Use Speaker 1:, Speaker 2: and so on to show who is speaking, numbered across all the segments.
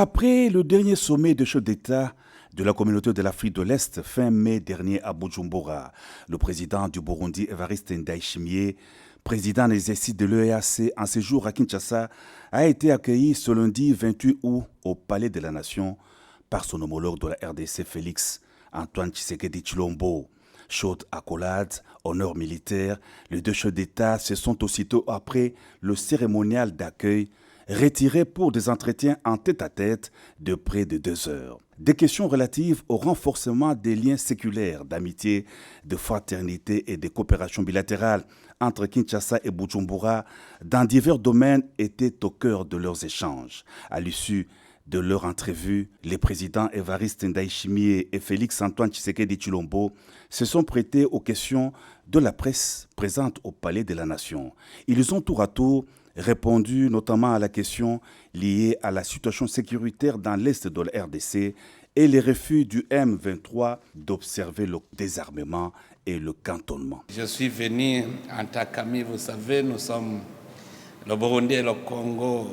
Speaker 1: Après le dernier sommet de chefs d'État de la communauté de l'Afrique de l'Est fin mai dernier à Bujumbura, le président du Burundi, Evariste Ndayishimiye, président en exercice de l'EAC en séjour à Kinshasa, a été accueilli ce lundi 28 août au Palais de la Nation par son homologue de la RDC, Félix Antoine Tshisekedi Tshilombo. Chaude accolade, honneur militaire, les deux chefs d'État se sont aussitôt après le cérémonial d'accueil retirés pour des entretiens en tête-à-tête de près de 2 heures. Des questions relatives au renforcement des liens séculaires d'amitié, de fraternité et de coopération bilatérale entre Kinshasa et Bujumbura dans divers domaines étaient au cœur de leurs échanges. À l'issue de leur entrevue, les présidents Evariste Ndayishimiye et Félix Antoine Tshisekedi Tshilombo se sont prêtés aux questions de la presse présente au Palais de la Nation. Ils ont tour à tour répondu notamment à la question liée à la situation sécuritaire dans l'est de la RDC et les refus du M23 d'observer le désarmement et le cantonnement.
Speaker 2: Je suis venu en tant qu'ami, vous savez, nous sommes le Burundi et le Congo,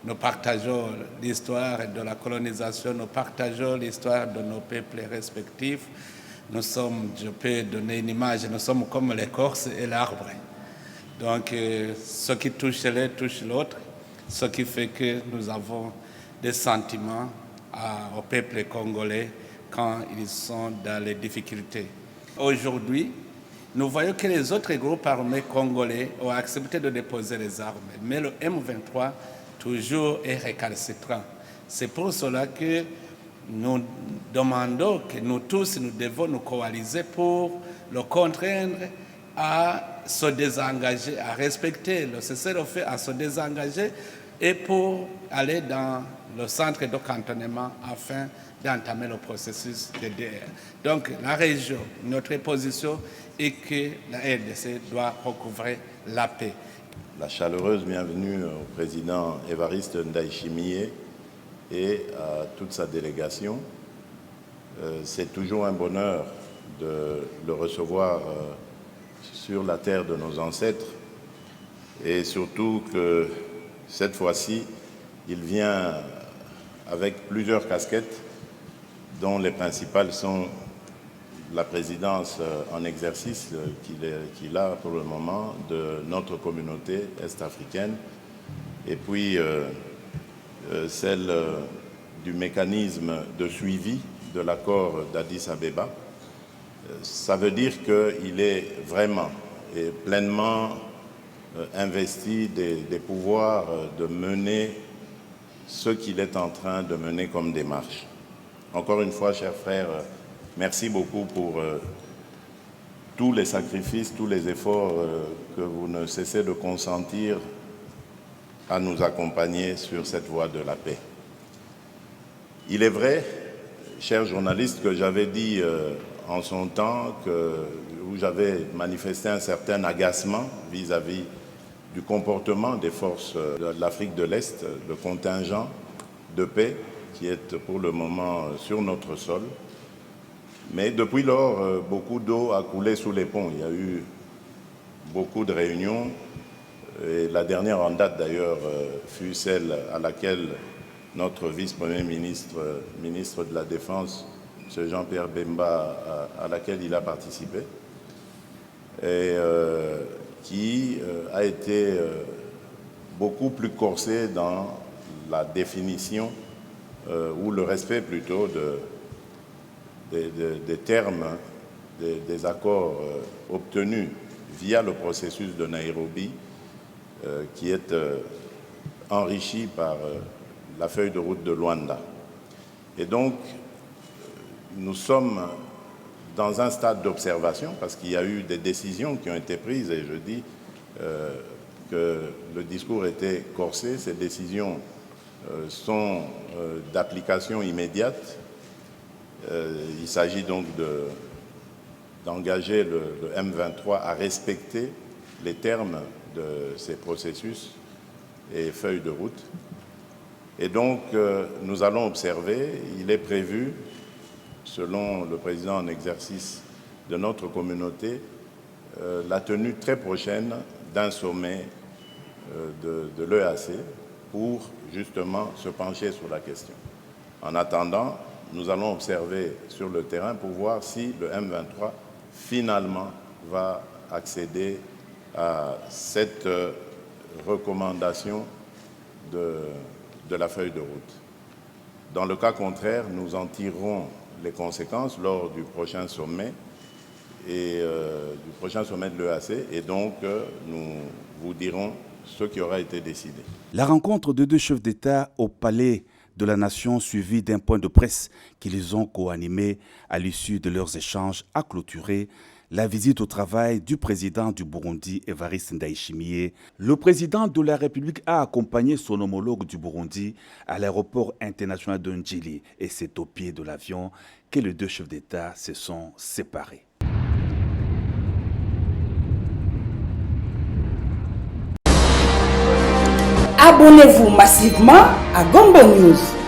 Speaker 2: nous partageons l'histoire de la colonisation, nous partageons l'histoire de nos peuples respectifs. Nous sommes, je peux donner une image, nous sommes comme l'écorce et l'arbre. Donc, ce qui touche l'un touche l'autre, ce qui fait que nous avons des sentiments au peuple congolais quand ils sont dans les difficultés. Aujourd'hui, nous voyons que les autres groupes armés congolais ont accepté de déposer les armes, mais le M23 toujours est récalcitrant. C'est pour cela que nous demandons que nous tous, nous devons nous coaliser pour le contraindre à se désengager, à respecter le cessez-le-feu, à se désengager et pour aller dans le centre de cantonnement afin d'entamer le processus de DR. Donc la région, notre position est que la RDC doit recouvrer la paix.
Speaker 3: La chaleureuse bienvenue au président Evariste Ndayishimiye et à toute sa délégation. C'est toujours un bonheur de le recevoir sur la terre de nos ancêtres et surtout que cette fois-ci, il vient avec plusieurs casquettes dont les principales sont la présidence en exercice qu'il a pour le moment de notre communauté est-africaine et puis celle du mécanisme de suivi de l'accord d'Addis Abeba. Ça veut dire qu'il est vraiment et pleinement investi des pouvoirs de mener ce qu'il est en train de mener comme démarche. Encore une fois, chers frères, merci beaucoup pour tous les sacrifices, tous les efforts que vous ne cessez de consentir à nous accompagner sur cette voie de la paix. Il est vrai, chers journalistes, que j'avais dit en son temps où j'avais manifesté un certain agacement vis-à-vis du comportement des forces de l'Afrique de l'Est, le contingent de paix qui est pour le moment sur notre sol. Mais depuis lors, beaucoup d'eau a coulé sous les ponts. Il y a eu beaucoup de réunions. Et la dernière en date, d'ailleurs, fut celle à laquelle notre vice-premier ministre, ministre de la Défense, M. Jean-Pierre Bemba, à laquelle il a participé, et qui a été beaucoup plus corsé dans la définition ou le respect plutôt des termes des accords obtenus via le processus de Nairobi, qui est enrichi par la feuille de route de Luanda. Et donc, nous sommes dans un stade d'observation parce qu'il y a eu des décisions qui ont été prises et je dis que le discours était corsé. Ces décisions sont d'application immédiate. Il s'agit donc d'engager le M23 à respecter les termes de ces processus et feuilles de route. Et donc, nous allons observer, il est prévu, selon le président en exercice de notre communauté, la tenue très prochaine d'un sommet de l'EAC pour justement se pencher sur la question. En attendant, nous allons observer sur le terrain pour voir si le M23 finalement va accéder à cette recommandation de la feuille de route. Dans le cas contraire, nous en tirerons les conséquences lors du prochain sommet du prochain sommet de l'EAC et donc nous vous dirons ce qui aura été décidé.
Speaker 1: La rencontre de deux chefs d'État au Palais de la Nation, suivie d'un point de presse qu'ils ont co-animé à l'issue de leurs échanges, a clôturé la visite au travail du président du Burundi, Evariste Ndayishimiye. Le président de la République a accompagné son homologue du Burundi à l'aéroport international de Ndjili et c'est au pied de l'avion que les deux chefs d'État se sont séparés.
Speaker 4: Abonnez-vous massivement à Gombo News.